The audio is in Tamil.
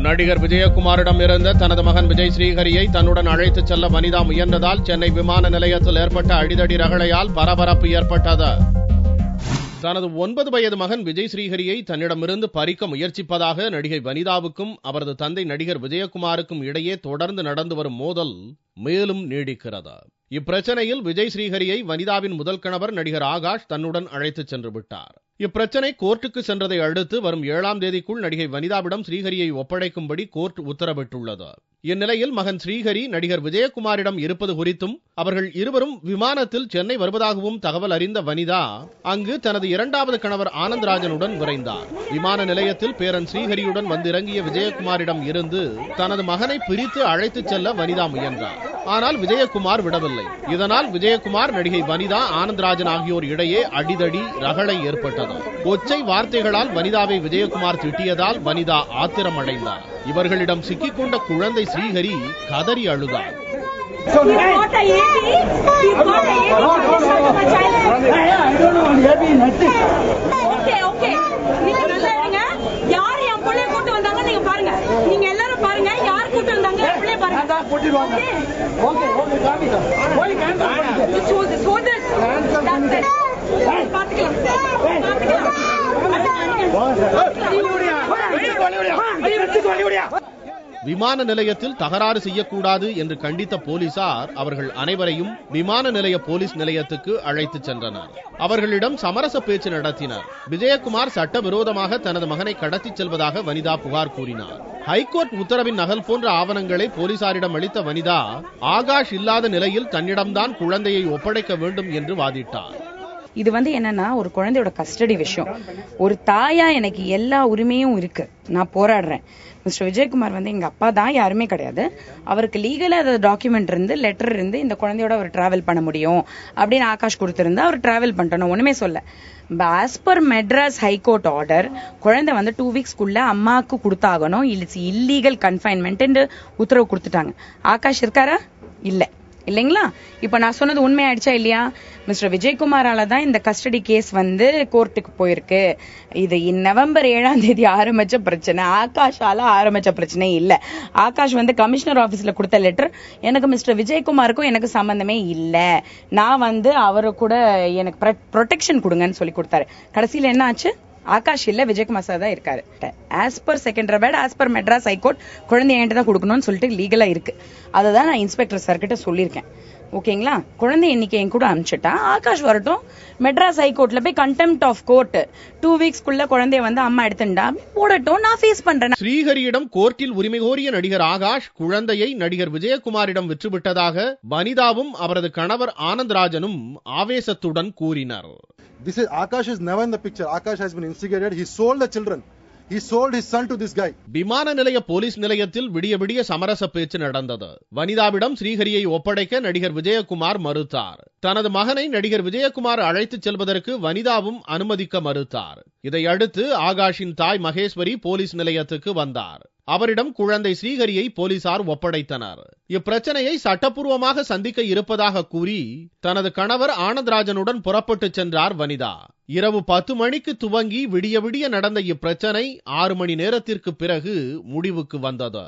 நடிகர் விஜயகுமாரிடம் இருந்த தனது மகன் விஜய் ஸ்ரீஹரியை தன்னுடன் அழைத்துச் செல்ல வனிதா முயன்றதால் சென்னை விமான நிலையத்தில் ஏற்பட்ட அடிதடி ரகளையால் பரபரப்பு ஏற்பட்டது. தனது 9 வயது மகன் விஜய் ஸ்ரீஹரியை தன்னிடமிருந்து பறிக்க முயற்சிப்பதாக நடிகை வனிதாவுக்கும் அவரது தந்தை நடிகர் விஜயகுமாருக்கும் இடையே தொடர்ந்து நடந்து வரும் மோதல் மேலும் நீடிக்கிறது. இப்பிரச்சனையில் விஜய் ஸ்ரீஹரியை வனிதாவின் முதல் கணவர் நடிகர் ஆகாஷ் தன்னுடன் அழைத்துச் சென்று விட்டார். இப்பிரச்சனை கோர்ட்டுக்கு சென்றதை அடுத்து வரும் 7ஆம் தேதிக்குள் நடிகை வனிதாவிடம் ஸ்ரீஹரியை ஒப்படைக்கும்படி கோர்ட் உத்தரவிட்டுள்ளது. இந்நிலையில் மகன் ஸ்ரீஹரி நடிகர் விஜயகுமாரிடம் இருப்பது குறித்தும் அவர்கள் இருவரும் விமானத்தில் சென்னை வருவதாகவும் தகவல் அறிந்த வனிதா அங்கு தனது 2வது கணவர் ஆனந்த்ராஜனுடன் விரைந்தார். விமான நிலையத்தில் பேரன் ஸ்ரீஹரியுடன் வந்திறங்கிய விஜயகுமாரிடம் இருந்து தனது மகனை பிரித்து அழைத்துச் செல்ல வனிதா முயன்றார். ஆனால் விஜயகுமார் விடவில்லை. இதனால் விஜயகுமார், நடிகை வனிதா, ஆனந்த்ராஜன் ஆகியோர் இடையே அடிதடி ரகளை ஏற்பட்டது. கொச்சை வார்த்தைகளால் வனிதாவை விஜயகுமார் திட்டியதால் வனிதா ஆத்திரமடைந்தார். இவர்களிடம் சிக்கிக்கொண்ட குழந்தை ஸ்ரீஹரி கதறி அழுதார். விமான நிலையத்தில் தகராறு செய்யக்கூடாது என்று கண்டித்த போலீசார் அவர்கள் அனைவரையும் விமான நிலைய போலீஸ் நிலையத்துக்கு அழைத்துச் சென்றனர். அவர்களிடம் சமரச பேச்சு நடத்தினர். விஜயகுமார் சட்டவிரோதமாக தனது மகனை கடத்திச் செல்வதாக வனிதா புகார் கூறினார். ஹைகோர்ட் உத்தரவின் நகல் போன்ற ஆவணங்களை போலீசாரிடம் அளித்த வனிதா ஆகாஷ் இல்லாத நிலையில் தன்னிடம்தான் குழந்தையை ஒப்படைக்க வேண்டும் என்று வாதிட்டார். இது என்னன்னா ஒரு குழந்தையோட கஸ்டடி விஷயம். ஒரு தாயா எனக்கு எல்லா உரிமையும் இருக்கு, நான் போராடுறேன். மிஸ்டர் விஜயகுமார் எங்க அப்பா தான், யாருமே கிடையாது. அவருக்கு லீகலா டாக்குமெண்ட் இருந்து, லெட்டர் இருந்து இந்த குழந்தையோட அவர் டிராவல் பண்ண முடியும் அப்படின்னு ஆகாஷ் கொடுத்திருந்தா அவர் டிராவல் பண்ணிட்டோம், ஒண்ணுமே சொல்ல. As per Madras high court order குழந்தை 2 வீக்ஸ்க்குள்ள அம்மாவுக்கு கொடுத்தாகணும், இல்லீகல் கன்ஃபைன்மெண்ட் உத்தரவு கொடுத்துட்டாங்க. ஆகாஷ் இருக்காரா? இல்லைங்களா? இப்ப நான் சொன்னது உண்மையாயிடுச்சா இல்லையா? மிஸ்டர் விஜயகுமாரால தான் இந்த கஸ்டடி கேஸ் கோர்ட்டுக்கு போயிருக்கு. இது நவம்பர் 7ஆம் தேதி ஆரம்பிச்ச பிரச்சனை, ஆகாஷால ஆரம்பிச்ச பிரச்சனை இல்ல. ஆகாஷ் கமிஷனர் ஆபீஸ்ல கொடுத்த லெட்டர் எனக்கு மிஸ்டர் விஜயகுமாருக்கும் எனக்கு சம்பந்தமே இல்ல, நான் அவரு கூட எனக்கு ப்ரொடெக்ஷன் கொடுங்கன்னு சொல்லி கொடுத்தாரு. கடைசியில என்ன ஆச்சு? ஆகாஷ் இல்ல, விஜயகுமார் சார் தான் இருக்காரு. As per second rebate, as per Madras high court குழந்தை என்கிட்ட தான் கொடுக்கணும்னு சொல்லிட்டு லீகலா இருக்கு. அததான் நான் இன்ஸ்பெக்டர் சார் கிட்ட சொல்லியிருக்கேன். ஓகேங்களா? குழந்தை இன்னைக்கு என் கூட அனுப்பிச்சுட்டா ஆகாஷ் வரட்டும், மெட்ராஸ் ஹைகோர்ட்ல போய் கண்டெம்ட் ஆஃப் கோர்ட் 2 வீக்ஸ்க்குள்ள குழந்தைய அம்மா எடுத்துட்டா போடட்டும், நான் ஃபேஸ் பண்றேன். ஸ்ரீஹரியிடம் கோர்ட்டில் உரிமை கோரிய நடிகர் ஆகாஷ் குழந்தையை நடிகர் விஜயகுமாரிடம் விற்றுவிட்டதாக வனிதாவும் அவரது கணவர் ஆனந்த்ராஜனும் ஆவேசத்துடன் கூறினர். This is Akash is never in the picture. Akash has been instigated. He sold the children. He sold his son to this guy. விமான நிலைய போலீஸ் நிலையத்தில் விடிய சமரச பேச்சு நடந்தது. வனிதாவிடம் ஸ்ரீஹரியை ஒப்படைக்க நடிகர் விஜயகுமார் மறுத்தார். தனது மகனை நடிகர் விஜயகுமார் அழைத்துச் செல்வதற்கு வனிதாவும் அனுமதிக்க மறுத்தார். இதையடுத்து ஆகாஷின் தாய் மகேஸ்வரி போலீஸ் நிலையத்துக்கு வந்தார். அவரிடம் குழந்தை ஸ்ரீஹரியை போலீசார் ஒப்படைத்தனர். இப்பிரச்சனையை சட்டப்பூர்வமாக சந்திக்க இருப்பதாக கூறி தனது கணவர் ஆனந்த்ராஜனுடன் புறப்பட்டு சென்றார் வனிதா. இரவு 10 மணிக்கு துவங்கி விடிய நடந்த இப்பிரச்சனை 6 மணி நேரத்திற்கு பிறகு முடிவுக்கு வந்தது.